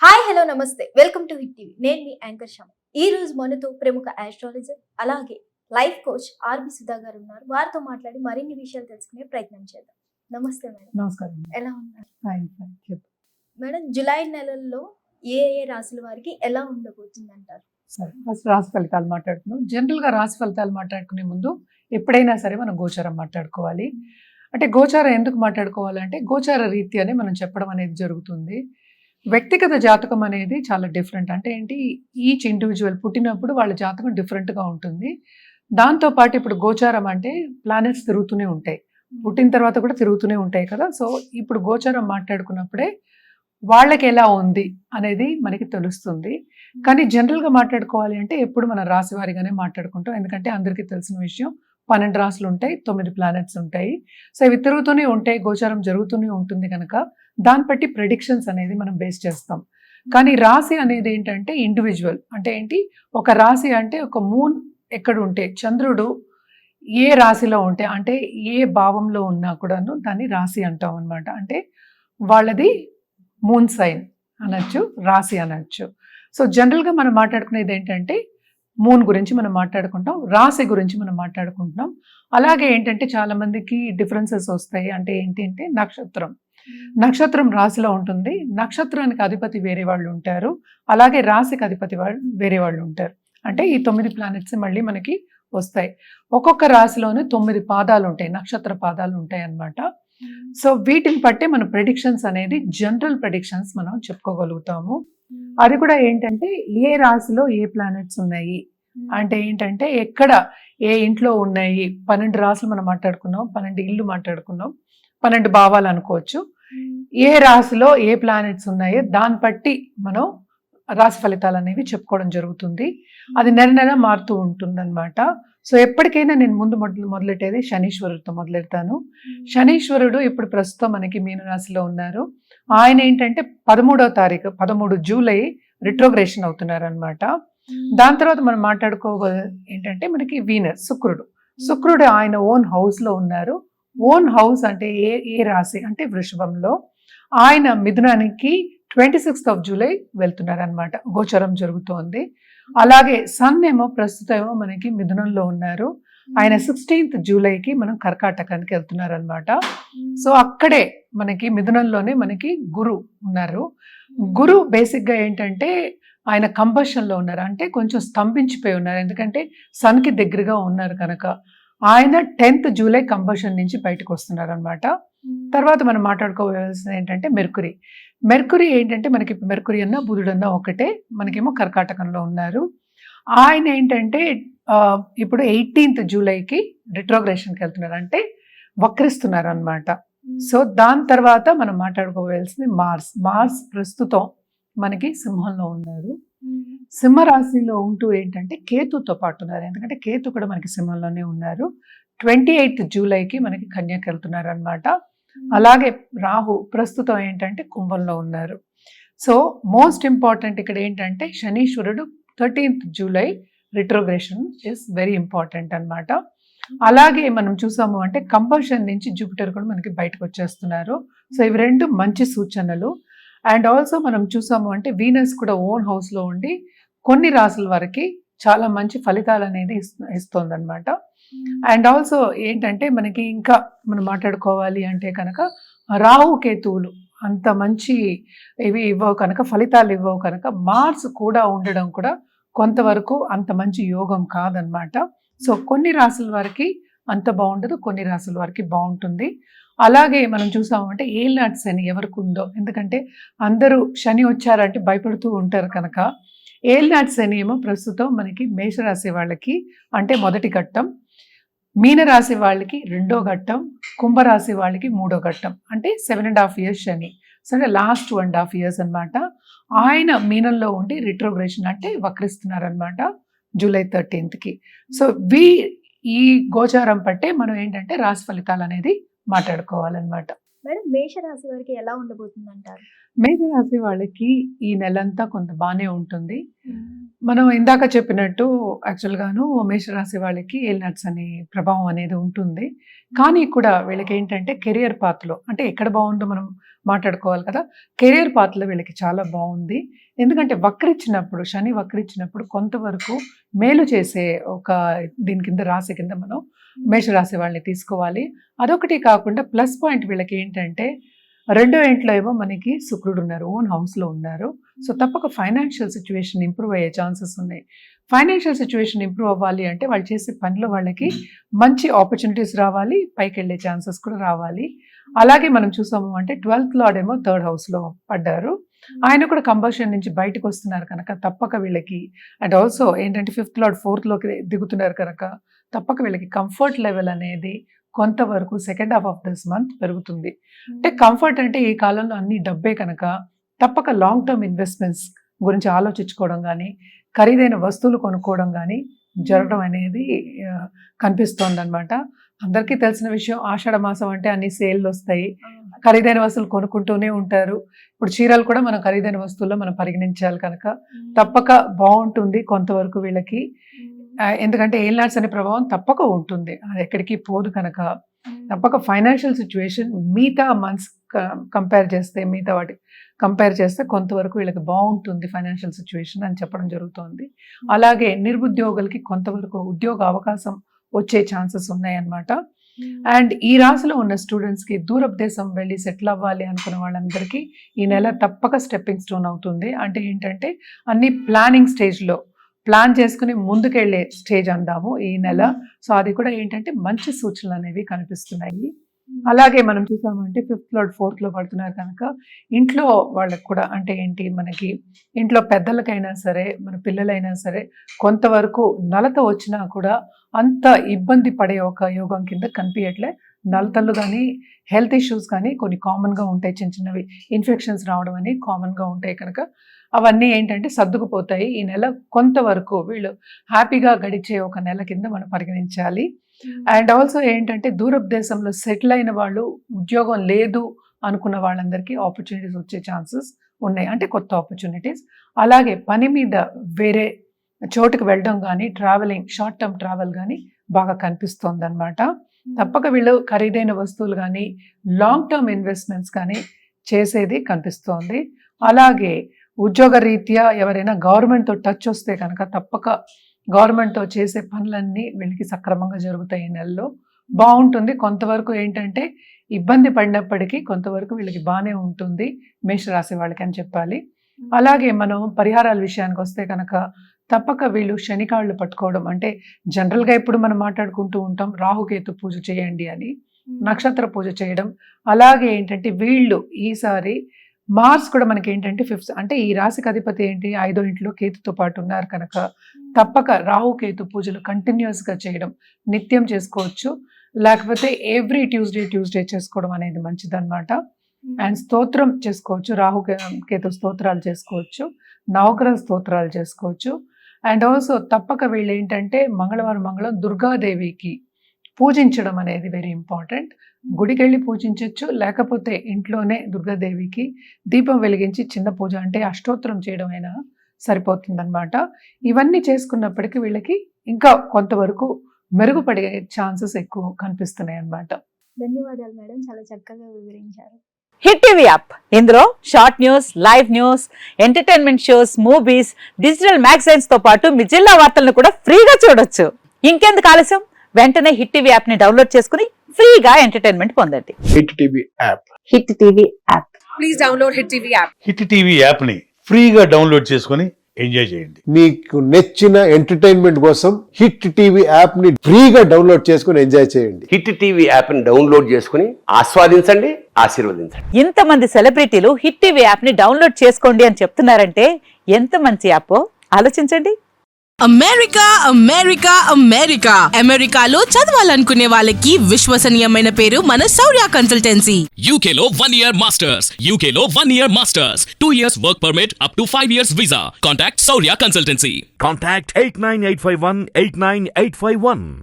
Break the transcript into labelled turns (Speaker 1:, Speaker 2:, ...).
Speaker 1: Hi hello నమస్తే welcome to hit TV. నేను మీ anchor శమ. ఈ రోజు మనతో ప్రముఖ ఆస్ట్రాలజర్ అలాగే లైఫ్ కోచ్ ఆర్బి సుధా గారు ఉన్నారు. వారితో మాట్లాడి మరిన్ని విషయాలు తెలుసుకునే ప్రయత్నం చేద్దాం. నమస్తే మేడం.
Speaker 2: నమస్కారం.
Speaker 1: ఎలా ఉన్నారు
Speaker 2: ఫైన్ ఫైన్ చెప్పు.
Speaker 1: మేడం? జూలై నెలల్లో ఏ ఏ రాశుల వారికి ఎలా ఉండబోతుంది అంటారు?
Speaker 2: సరే, ఫస్ట్ రాశి ఫలితాలు మాట్లాడుతున్నాం. జనరల్గా రాశి ఫలితాలు మాట్లాడుకునే ముందు ఎప్పుడైనా సరే మనం గోచారం మాట్లాడుకోవాలి. అంటే గోచారం ఎందుకు మాట్లాడుకోవాలంటే గోచార రీత్యానే మనం చెప్పడం అనేది జరుగుతుంది. వ్యక్తిగత జాతకం అనేది చాలా డిఫరెంట్. అంటే ఏంటి, ఈచ్ ఇండివిజువల్ పుట్టినప్పుడు వాళ్ళ జాతకం డిఫరెంట్గా ఉంటుంది. దాంతోపాటు ఇప్పుడు గోచారం అంటే ప్లానెట్స్ తిరుగుతూనే ఉంటాయి, పుట్టిన తర్వాత కూడా తిరుగుతూనే ఉంటాయి కదా. సో ఇప్పుడు గోచారం మాట్లాడుకున్నప్పుడే వాళ్ళకి ఎలా ఉంది అనేది మనకి తెలుస్తుంది. కానీ జనరల్గా మాట్లాడుకోవాలి అంటే ఎప్పుడు మన రాశి వారిగానే మాట్లాడుకుంటాం. ఎందుకంటే అందరికీ తెలిసిన విషయం, 12 రాశులు ఉంటాయి, 9 ప్లానెట్స్ ఉంటాయి. సో ఇవి తిరుగుతూనే ఉంటాయి, గోచారం జరుగుతూనే ఉంటుంది కనుక దాన్ని బట్టి ప్రెడిక్షన్స్ అనేది మనం బేస్ చేస్తాం. కానీ రాశి అనేది ఏంటంటే ఇండివిజువల్. అంటే ఏంటి, ఒక రాశి అంటే ఒక మూన్ ఎక్కడ ఉంటే, చంద్రుడు ఏ రాశిలో ఉంటే, అంటే ఏ భావంలో ఉన్నా కూడాను దాన్ని రాశి అంటాం అనమాట. అంటే వాళ్ళది మూన్ సైన్ అనొచ్చు, రాశి అనొచ్చు. సో జనరల్గా మనం మాట్లాడుకునేది ఏంటంటే మూన్ గురించి మనం మాట్లాడుకుంటాం, రాశి గురించి మనం మాట్లాడుకుంటున్నాం. అలాగే ఏంటంటే చాలా మందికి డిఫరెన్సెస్ వస్తాయి. అంటే ఏంటి అంటే నక్షత్రం రాశిలో ఉంటుంది, నక్షత్రానికి అధిపతి వేరే వాళ్ళు ఉంటారు, అలాగే రాశికి అధిపతి వాళ్ళు వేరే వాళ్ళు ఉంటారు. అంటే ఈ 9 ప్లానెట్స్ మళ్ళీ మనకి వస్తాయి. ఒక్కొక్క రాశిలోనే 9 పాదాలు ఉంటాయి, నక్షత్ర పాదాలు ఉంటాయి అన్నమాట. సో వీటిని బట్టే మన ప్రెడిక్షన్స్ అనేది జనరల్ ప్రెడిక్షన్స్ మనం చెప్పుకోగలుగుతాము. అది కూడా ఏంటంటే ఏ రాశిలో ఏ ప్లానెట్స్ ఉన్నాయి, అంటే ఏంటంటే ఎక్కడ ఏ ఇంట్లో ఉన్నాయి. 12 రాశులు మనం మాట్లాడుకున్నాం, 12 ఇళ్ళు మాట్లాడుకున్నాం, 12 భావాలు అనుకోవచ్చు. ఏ రాశిలో ఏ ప్లానెట్స్ ఉన్నాయో దాన్ని బట్టి మనం రాశి ఫలితాలు అనేవి చెప్పుకోవడం జరుగుతుంది. అది నెల నెల మారుతూ ఉంటుంది అనమాట. సో ఎప్పటికైనా నేను ముందు మొదలెట్టేది శనీశ్వరుడితో మొదలెడతాను. శనీశ్వరుడు ఇప్పుడు ప్రస్తుతం మనకి మీనరాశిలో ఉన్నారు. ఆయన ఏంటంటే 13వ తారీఖు 13 జూలై రిట్రోగ్రేషన్ అవుతున్నారు అనమాట. దాని తర్వాత మనం మాట్లాడుకోవాలి ఏంటంటే మనకి వీనస్, శుక్రుడు ఆయన ఓన్ హౌస్లో ఉన్నారు. ఓన్ హౌస్ అంటే ఏ రాశి అంటే వృషభంలో. ఆయన మిథునానికి 26th జూలై వెళ్తున్నారు అనమాట, గోచరం జరుగుతోంది. అలాగే సన్ ఏమో ప్రస్తుతం ఏమో మనకి మిథునంలో ఉన్నారు. ఆయన 16th జూలైకి మనం కర్కాటకానికి వెళ్తున్నారు అనమాట. సో అక్కడే మనకి మిథునంలోనే మనకి గురు ఉన్నారు. గురు బేసిక్గా ఏంటంటే ఆయన కంబషన్లో ఉన్నారు, అంటే కొంచెం స్తంభించిపోయి ఉన్నారు. ఎందుకంటే సన్కి దగ్గరగా ఉన్నారు కనుక. ఆయన 10th జూలై కంబషన్ నుంచి బయటకు వస్తున్నారు అనమాట. తర్వాత మనం మాట్లాడుకోవాల్సింది ఏంటంటే మెర్కురీ ఏంటంటే మనకి మెర్కురీ అన్నా బుధుడన్నా ఒకటే, మనకేమో కర్కాటకంలో ఉన్నారు. ఆయన ఏంటంటే ఇప్పుడు 18th జూలైకి రిట్రోగ్రేషన్కి వెళ్తున్నారు, అంటే వక్రిస్తున్నారు అనమాట. సో దాని తర్వాత మనం మాట్లాడుకోవాల్సింది మార్స్ ప్రస్తుతం మనకి సింహంలో ఉన్నారు. సింహరాశిలో ఉంటూ ఏంటంటే కేతుతో పాటు ఉన్నారు, ఎందుకంటే కేతు కూడా మనకి సింహంలోనే ఉన్నారు. 28th జూలైకి మనకి కన్యకి వెళ్తున్నారు అనమాట. అలాగే రాహు ప్రస్తుతం ఏంటంటే కుంభంలో ఉన్నారు. సో మోస్ట్ ఇంపార్టెంట్ ఇక్కడ ఏంటంటే శనీశ్వరుడు 13th July retrogression is very important అనమాట. అలాగే మనం చూసాము అంటే కంబషన్ నుంచి జూపిటర్ కూడా మనకి బయటకు వచ్చేస్తున్నారు. సో ఇవి రెండు మంచి సూచనలు. అండ్ ఆల్సో మనం చూసాము అంటే వీనస్ కూడా ఓన్ హౌస్లో ఉండి కొన్ని రాసుల వరకు చాలా మంచి ఫలితాలు అనేది ఇస్తుంది అనమాట. అండ్ ఆల్సో ఏంటంటే మనకి ఇంకా మనం మాట్లాడుకోవాలి అంటే కనుక రాహు కేతువులు అంత మంచి ఇవి ఇవ్వవు కనుక, ఫలితాలు ఇవ్వవు కనుక, మార్స్ కూడా ఉండడం కూడా కొంతవరకు అంత మంచి యోగం కాదనమాట. సో కొన్ని రాసుల వారికి అంత బాగుండదు, కొన్ని రాసుల వారికి బాగుంటుంది. అలాగే మనం చూసామంటే ఏలినాటి శని ఎవరికి ఉందో, ఎందుకంటే అందరూ శని వచ్చారంటే భయపడుతూ ఉంటారు కనుక. ఏలినాటి శని ఏమో ప్రస్తుతం మనకి మేషరాశి వాళ్ళకి అంటే మొదటి ఘట్టం, మీనరాశి వాళ్ళకి 2వ ఘట్టం, కుంభరాశి వాళ్ళకి 3వ ఘట్టం, అంటే 7.5 years శని. సరే, లాస్ట్ 1.5 years అనమాట. ఆయన మీనంలో ఉండి రిట్రోగ్రేషన్ అంటే వక్రిస్తున్నారు అనమాట జూలై 13th. సో ఈ గోచారం పట్టే మనం ఏంటంటే రాశి ఫలితాలు అనేది మాట్లాడుకోవాలన్నమాట.
Speaker 1: మేడం, మేషరాశి వారికి ఎలా ఉండబోతుంది అంటారు?
Speaker 2: మేషరాశి వాళ్ళకి ఈ నెలంతా కొంత బాగానే ఉంటుంది. మనం ఇందాక చెప్పినట్టు యాక్చువల్గాను మేషరాశి వాళ్ళకి ఏలినాట్స్ అనే ప్రభావం అనేది ఉంటుంది. కానీ కూడా వీళ్ళకి ఏంటంటే కెరియర్ పాత్లో అంటే ఎక్కడ బాగుందో మనం మాట్లాడుకోవాలి కదా. కెరియర్ పాత్రలో వీళ్ళకి చాలా బాగుంది. ఎందుకంటే వక్రించినప్పుడు, శని వక్రించినప్పుడు కొంతవరకు మేలు చేసే ఒక దీని కింద రాశి కింద మనం మేషరాశి వాళ్ళని తీసుకోవాలి. అదొకటి కాకుండా ప్లస్ పాయింట్ వీళ్ళకి ఏంటంటే రెండో ఇంట్లో ఏమో మనకి శుక్రుడు ఉన్నారు, ఓన్ హౌస్లో ఉన్నారు. సో తప్పక ఫైనాన్షియల్ సిచ్యువేషన్ ఇంప్రూవ్ అయ్యే ఛాన్సెస్ ఉన్నాయి. ఫైనాన్షియల్ సిచ్యువేషన్ ఇంప్రూవ్ అవ్వాలి అంటే వాళ్ళు చేసే పనిలో వాళ్ళకి మంచి ఆపర్చునిటీస్ రావాలి, పైకి వెళ్ళే ఛాన్సెస్ కూడా రావాలి. అలాగే మనం చూసాము అంటే 12th లార్డ్ ఏమో 3rd హౌస్లో పడ్డారు. ఆయన కూడా కంబషన్ నుంచి బయటకు వస్తున్నారు కనుక తప్పక వీళ్ళకి, అండ్ ఆల్సో ఏంటంటే 5th లార్డ్ 4th లోకి దిగుతున్నారు కనుక తప్పక వీళ్ళకి కంఫర్ట్ లెవెల్ అనేది కొంతవరకు second half of this month పెరుగుతుంది. అంటే కంఫర్ట్ అంటే ఈ కాలంలో అన్ని డబ్బే కనుక తప్పక లాంగ్ టర్మ్ ఇన్వెస్ట్మెంట్స్ గురించి ఆలోచించుకోవడం కానీ, ఖరీదైన వస్తువులు కొనుక్కోవడం కానీ జరగడం అనేది కనిపిస్తోంది అనమాట. అందరికీ తెలిసిన విషయం, ఆషాఢ మాసం అంటే అన్ని సేల్లు వస్తాయి, ఖరీదైన వస్తువులు కొనుక్కుంటూనే ఉంటారు. ఇప్పుడు చీరలు కూడా మనం ఖరీదైన వస్తువుల్లో మనం పరిగణించాలి కనుక తప్పక బాగుంటుంది కొంతవరకు వీళ్ళకి. ఎందుకంటే ఏలినాడ్స్ అనే ప్రభావం తప్పక ఉంటుంది, అది ఎక్కడికి పోదు కనుక తప్పక ఫైనాన్షియల్ సిచ్యువేషన్ మిగతా మంత్స్ కంపేర్ చేస్తే, మిగతా వాటి కంపేర్ చేస్తే కొంతవరకు వీళ్ళకి బాగుంటుంది ఫైనాన్షియల్ సిచ్యువేషన్ అని చెప్పడం జరుగుతుంది. అలాగే నిరుద్యోగులకి కొంతవరకు ఉద్యోగ అవకాశం వచ్చే ఛాన్సెస్ ఉన్నాయన్నమాట. అండ్ ఈ రాశిలో ఉన్న స్టూడెంట్స్కి దూరపు దేశం వెళ్ళి సెటిల్ అవ్వాలి అనుకున్న వాళ్ళందరికీ ఈ నెల తప్పక స్టెప్పింగ్ స్టోన్ అవుతుంది. అంటే ఏంటంటే అన్ని ప్లానింగ్ స్టేజ్లో ప్లాన్ చేసుకుని ముందుకెళ్ళే స్టేజ్ అందాము ఈ నెల. సో అది కూడా ఏంటంటే మంచి సూచనలు అనేవి కనిపిస్తున్నాయి. అలాగే మనం చూసామంటే 5th లార్డ్ 4th లో పడుతున్నారు కనుక ఇంట్లో వాళ్ళకి కూడా అంటే ఏంటి, మనకి ఇంట్లో పెద్దలకైనా సరే మన పిల్లలైనా సరే కొంతవరకు నలత వచ్చినా కూడా అంత ఇబ్బంది పడే ఒక యోగం కింద కనిపించట్లే. నలతలు కానీ హెల్త్ ఇష్యూస్ కానీ కొన్ని కామన్గా ఉంటాయి, చిన్న చిన్నవి ఇన్ఫెక్షన్స్ రావడం అని కామన్గా ఉంటాయి కనుక అవన్నీ ఏంటంటే సర్దుకుపోతాయి. ఈ నెల కొంతవరకు వీళ్ళు హ్యాపీగా గడిచే ఒక నెల కింద మనం పరిగణించాలి. అండ్ ఆల్సో ఏంటంటే దూరపు దేశంలో సెటిల్ అయిన వాళ్ళు, ఉద్యోగం లేదు అనుకున్న వాళ్ళందరికీ ఆపర్చునిటీస్ వచ్చే ఛాన్సెస్ ఉన్నాయి, అంటే కొత్త ఆపర్చునిటీస్. అలాగే పని మీద వేరే చోటుకు వెళ్ళడం కానీ, ట్రావెలింగ్, షార్ట్ టర్మ్ ట్రావెల్ కానీ బాగా కనిపిస్తోంది అనమాట. తప్పక వీళ్ళు ఖరీదైన వస్తువులు కానీ, లాంగ్ టర్మ్ ఇన్వెస్ట్మెంట్స్ కానీ చేసేది కనిపిస్తోంది. అలాగే ఉద్యోగ రీత్యా ఎవరైనా గవర్నమెంట్తో టచ్ వస్తే కనుక తప్పక గవర్నమెంట్తో చేసే పనులన్నీ వీళ్ళకి సక్రమంగా జరుగుతాయి. ఈ నెలలో బాగుంటుంది. కొంతవరకు ఏంటంటే ఇబ్బంది పడినప్పటికీ కొంతవరకు వీళ్ళకి బాగానే ఉంటుంది మేషరాశి వాళ్ళకి అని చెప్పాలి. అలాగే మనం పరిహారాల విషయానికి వస్తే కనుక తప్పక వీళ్ళు శనికాళ్ళు పట్టుకోవడం, అంటే జనరల్గా ఇప్పుడు మనం మాట్లాడుకుంటూ ఉంటాం రాహుకేతు పూజ చేయండి అని, నక్షత్ర పూజ చేయడం. అలాగే ఏంటంటే వీళ్ళు ఈసారి మార్స్ కూడా మనకి ఏంటంటే 5th, అంటే ఈ రాశికి అధిపతి ఏంటి 5వ ఇంట్లో కేతుతో పాటు ఉన్నారు కనుక తప్పక రాహుకేతు పూజలు కంటిన్యూస్గా చేయడం, నిత్యం చేసుకోవచ్చు, లేకపోతే ఎవ్రీ ట్యూస్డే చేసుకోవడం అనేది మంచిదన్నమాట. అండ్ స్తోత్రం చేసుకోవచ్చు, రాహుకేతు స్తోత్రాలు చేసుకోవచ్చు, నవగ్రహ స్తోత్రాలు చేసుకోవచ్చు. అండ్ ఆల్సో తప్పక వీళ్ళు ఏంటంటే మంగళవారం దుర్గాదేవికి పూజించడం అనేది వెరీ ఇంపార్టెంట్. గుడికి వెళ్ళి పూజించవచ్చు, లేకపోతే ఇంట్లోనే దుర్గాదేవికి దీపం వెలిగించి చిన్న పూజ అంటే అష్టోత్తరం చేయడం అయినా సరిపోతుందన్నమాట. ఇవన్నీ చేసుకున్నప్పటికీ వీళ్ళకి ఇంకా కొంతవరకు మెరుగుపడే ఛాన్సెస్ ఎక్కువ కనిపిస్తున్నాయి అన్నమాట.
Speaker 1: ధన్యవాదాలు మేడం, చాలా చక్కగా వివరించారు.
Speaker 3: హిట్ టీవీ యాప్, ఇందులో short news, live news, entertainment shows, movies, digital magazines తో పాటు మీ జిల్లా వార్తలను కూడా ఫ్రీగా చూడొచ్చు. ఇంకెందుకు ఆలస్యం, వెంటనే హిట్ టీవీ యాప్ ని డౌన్లోడ్ చేసుకుని ఫ్రీగా ఎంటర్టైన్మెంట్ పొందండి.
Speaker 4: Hit TV app.
Speaker 3: Hit TV app.
Speaker 5: Please download hit TV app.
Speaker 6: Hit TV app ని ఫ్రీగా డౌన్లోడ్ చేసుకొని ఎంజాయ్ చేయండి.
Speaker 4: మీకు నచ్చిన ఎంటర్టైన్మెంట్ కోసం హిట్ టీవీ యాప్ ని ఫ్రీగా డౌన్లోడ్ చేసుకొని ఎంజాయ్ చేయండి.
Speaker 7: హిట్ టీవీ యాప్ ని డౌన్లోడ్ చేసుకుని ఆస్వాదించండి, ఆశీర్వదించండి.
Speaker 3: ఇంతమంది సెలబ్రిటీలు హిట్ టీవీ యాప్ ని డౌన్లోడ్ చేసుకోండి అని చెప్తున్నారంటే ఎంత మంచి యాప్ ఆలోచించండి.
Speaker 5: అమెరికా అమెరికా అమెరికా అమెరికాలో చదవాలనుకునే వాళ్ళకి విశ్వసనీయమైన పేరు మన శౌర్య కన్సల్టెన్సీ.
Speaker 8: UK లో 1 year masters. UK లో 1 year masters. 2 years work permit up to 5 years visa. Contact Saurya Consultancy.
Speaker 9: Contact 89851 89851.